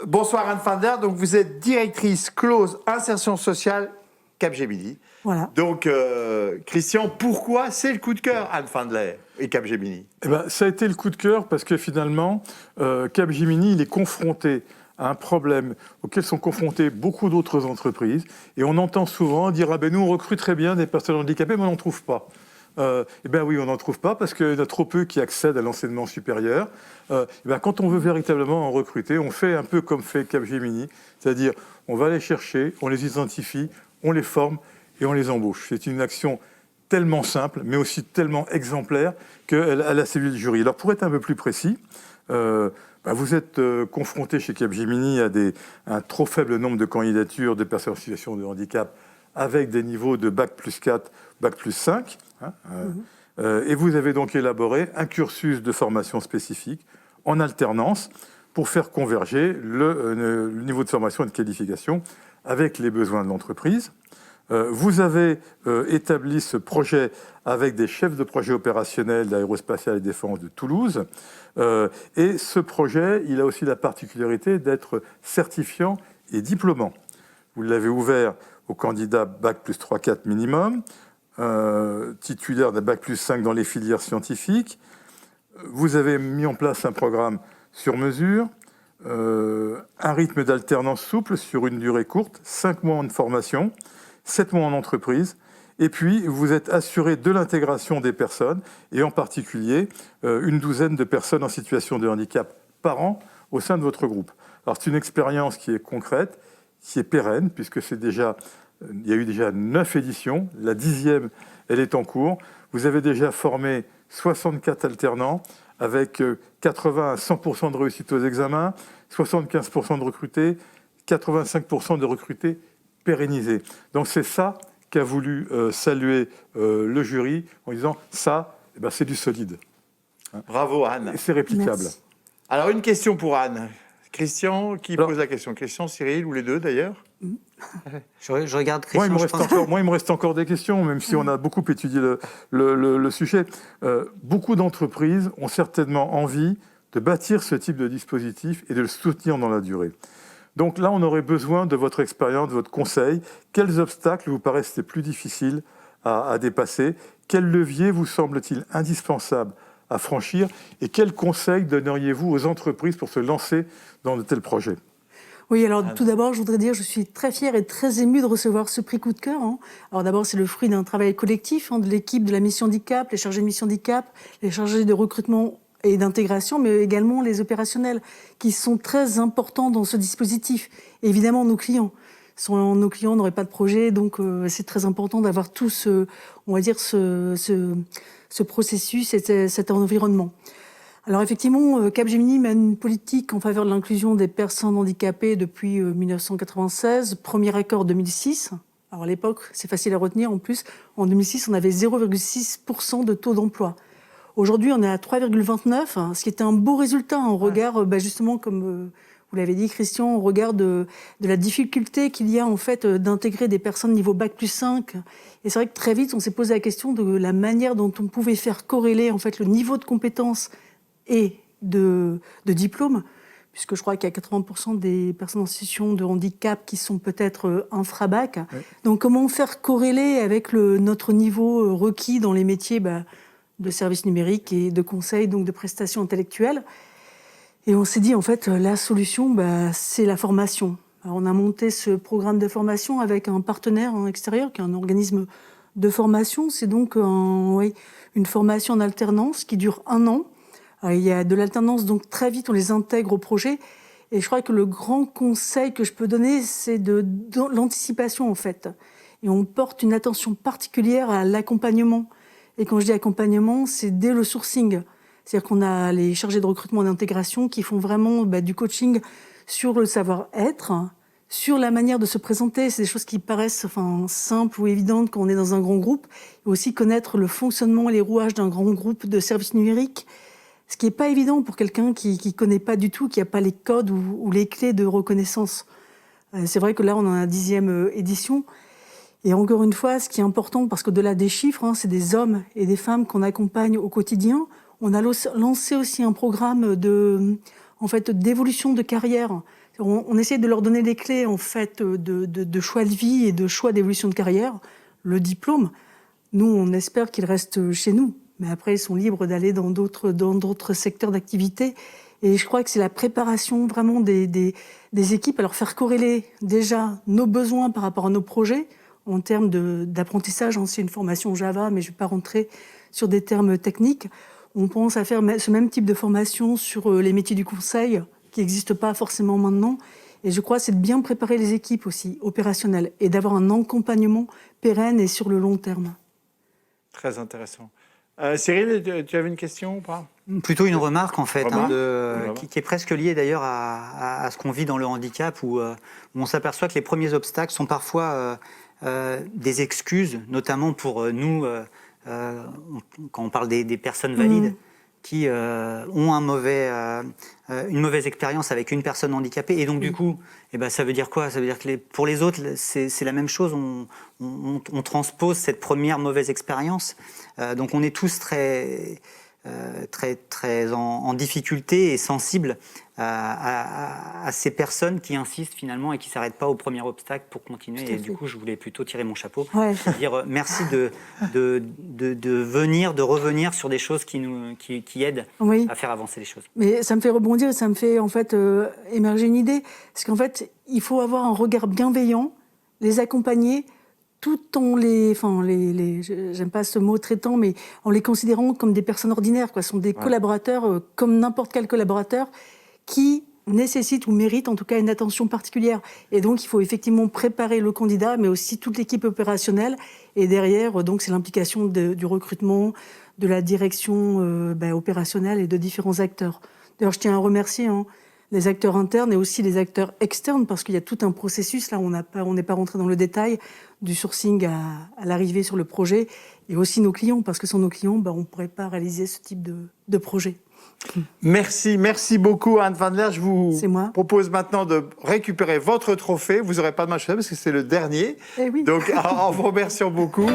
Bonsoir Anne Findler, donc vous êtes directrice clause insertion sociale Capgemini. Voilà. Donc Christian, pourquoi c'est le coup de cœur Anne Findler et Capgemini? Ça a été le coup de cœur parce que finalement, Capgemini, il est confronté à un problème auquel sont confrontées beaucoup d'autres entreprises. Et on entend souvent dire « Ah ben nous, on recrute très bien des personnes handicapées, mais on n'en trouve pas ». Oui, on n'en trouve pas parce qu'il y en a trop peu qui accèdent à l'enseignement supérieur. Quand on veut véritablement en recruter, on fait un peu comme fait Capgemini, c'est-à-dire on va les chercher, on les identifie, on les forme et on les embauche. C'est une action tellement simple, mais aussi tellement exemplaire qu'elle a séduit le jury. Alors pour être un peu plus précis, vous êtes confronté chez Capgemini à un trop faible nombre de candidatures de personnes en situation de handicap avec des niveaux de Bac plus 4, Bac plus 5. Et vous avez donc élaboré un cursus de formation spécifique en alternance pour faire converger le niveau de formation et de qualification avec les besoins de l'entreprise. Vous avez établi ce projet avec des chefs de projet opérationnels d'Aérospatiale et Défense de Toulouse. Et ce projet, il a aussi la particularité d'être certifiant et diplômant. Vous l'avez ouvert aux candidats Bac plus 3-4 minimum, titulaire d'un Bac plus 5 dans les filières scientifiques. Vous avez mis en place un programme sur mesure, un rythme d'alternance souple sur une durée courte, 5 mois de formation, 7 mois en entreprise, et puis vous êtes assuré de l'intégration des personnes, et en particulier une douzaine de personnes en situation de handicap par an au sein de votre groupe. Alors c'est une expérience qui est concrète, qui est pérenne, puisque il y a eu déjà 9 éditions, la 10e, elle est en cours. Vous avez déjà formé 64 alternants avec 80 à 100% de réussite aux examens, 75% de recrutés, 85% de recrutés pérennisés. Donc c'est ça qu'a voulu saluer le jury en disant ça, c'est du solide. Bravo Anne. Et c'est réplicable. Merci. Alors une question pour Anne. Christian, pose la question? Christian, Cyril, ou les deux d'ailleurs? Je regarde Christian. Moi, il me reste encore des questions, même si on a beaucoup étudié le sujet. Beaucoup d'entreprises ont certainement envie de bâtir ce type de dispositif et de le soutenir dans la durée. Donc là, on aurait besoin de votre expérience, de votre conseil. Quels obstacles vous paraissent les plus difficiles à dépasser? Quel levier vous semble-t-il indispensable à franchir? Et quels conseils donneriez-vous aux entreprises pour se lancer dans de tels projets? Oui, alors tout d'abord, je voudrais dire que je suis très fière et très émue de recevoir ce prix coup de cœur. Alors d'abord, c'est le fruit d'un travail collectif de l'équipe de la mission handicap, les chargés de mission handicap, les chargés de recrutement et d'intégration, mais également les opérationnels, qui sont très importants dans ce dispositif. Et évidemment, nos clients. Sans nos clients, on n'aurait pas de projet, donc c'est très important d'avoir tout ce processus et cet environnement. Alors effectivement, Capgemini mène une politique en faveur de l'inclusion des personnes handicapées depuis 1996, premier accord 2006. Alors à l'époque, c'est facile à retenir, en plus, en 2006, on avait 0,6% de taux d'emploi. Aujourd'hui, on est à 3,29, ce qui est un beau résultat en regard, justement, comme vous l'avez dit, Christian, au regard de la difficulté qu'il y a en fait d'intégrer des personnes niveau Bac plus 5. Et c'est vrai que très vite, on s'est posé la question de la manière dont on pouvait faire corréler en fait le niveau de compétences et de diplôme, puisque je crois qu'il y a 80% des personnes en situation de handicap qui sont peut-être infra-bac. Oui. Donc comment faire corréler avec notre niveau requis dans les métiers de services numériques et de conseil, donc de prestations intellectuelles. Et on s'est dit, en fait, la solution, c'est la formation. Alors, on a monté ce programme de formation avec un partenaire extérieur, qui est un organisme de formation. C'est donc une formation en alternance qui dure 1 an. Alors, il y a de l'alternance, donc très vite, on les intègre au projet. Et je crois que le grand conseil que je peux donner, c'est de l'anticipation, en fait. Et on porte une attention particulière à l'accompagnement. Et quand je dis accompagnement, c'est dès le sourcing. C'est-à-dire qu'on a les chargés de recrutement et d'intégration qui font vraiment du coaching sur le savoir-être, sur la manière de se présenter. C'est des choses qui paraissent simples ou évidentes quand on est dans un grand groupe. Et aussi connaître le fonctionnement et les rouages d'un grand groupe de services numériques. Ce qui n'est pas évident pour quelqu'un qui ne connaît pas du tout, qui n'a pas les codes ou les clés de reconnaissance. C'est vrai que là, on est en la 10e édition. Et encore une fois, ce qui est important, parce qu'au-delà des chiffres, c'est des hommes et des femmes qu'on accompagne au quotidien. On a lancé aussi un programme en fait, d'évolution de carrière. On essaie de leur donner des clés en fait, de choix de vie et de choix d'évolution de carrière. Le diplôme, nous, on espère qu'il reste chez nous. Mais après, ils sont libres d'aller dans d'autres secteurs d'activité. Et je crois que c'est la préparation vraiment des équipes, à leur faire corréler déjà nos besoins par rapport à nos projets en termes d'apprentissage. C'est une formation Java, mais je ne vais pas rentrer sur des termes techniques. On pense à faire ce même type de formation sur les métiers du conseil, qui n'existent pas forcément maintenant. Et je crois que c'est de bien préparer les équipes aussi, opérationnelles, et d'avoir un accompagnement pérenne et sur le long terme. Très intéressant. Cyril, tu avais une question ou pas? Plutôt une remarque, en fait, Remarque. qui est presque liée d'ailleurs à ce qu'on vit dans le handicap, où on s'aperçoit que les premiers obstacles sont parfois des excuses, notamment pour nous, quand on parle des personnes valides, qui ont une mauvaise expérience avec une personne handicapée. Et donc, du coup, ça veut dire quoi? Ça veut dire que pour les autres, c'est la même chose. On transpose cette première mauvaise expérience. Donc, on est tous très en difficulté et sensibles à ces personnes qui insistent finalement et qui ne s'arrêtent pas au premier obstacle pour continuer. Et du coup, je voulais plutôt tirer mon chapeau, dire merci de revenir sur des choses qui aident à faire avancer les choses. Mais ça me fait rebondir, ça me fait en fait émerger une idée. Parce qu'en fait, il faut avoir un regard bienveillant, les accompagner, tout en j'aime pas ce mot traitant, mais en les considérant comme des personnes ordinaires, quoi. Ce sont des collaborateurs, comme n'importe quel collaborateur, qui nécessitent ou méritent en tout cas une attention particulière. Et donc, il faut effectivement préparer le candidat, mais aussi toute l'équipe opérationnelle. Et derrière, donc, c'est l'implication du recrutement, de la direction opérationnelle et de différents acteurs. D'ailleurs, je tiens à remercier les acteurs internes et aussi les acteurs externes, parce qu'il y a tout un processus, là, on n'est pas rentré dans le détail, du sourcing à l'arrivée sur le projet, et aussi nos clients, parce que sans nos clients, on ne pourrait pas réaliser ce type de projet. Merci beaucoup Anne Wandler. Je vous moi. propose maintenant de récupérer votre trophée. Vous n'aurez pas de mal parce que c'est le dernier. Eh oui. Donc en vous remerciant beaucoup.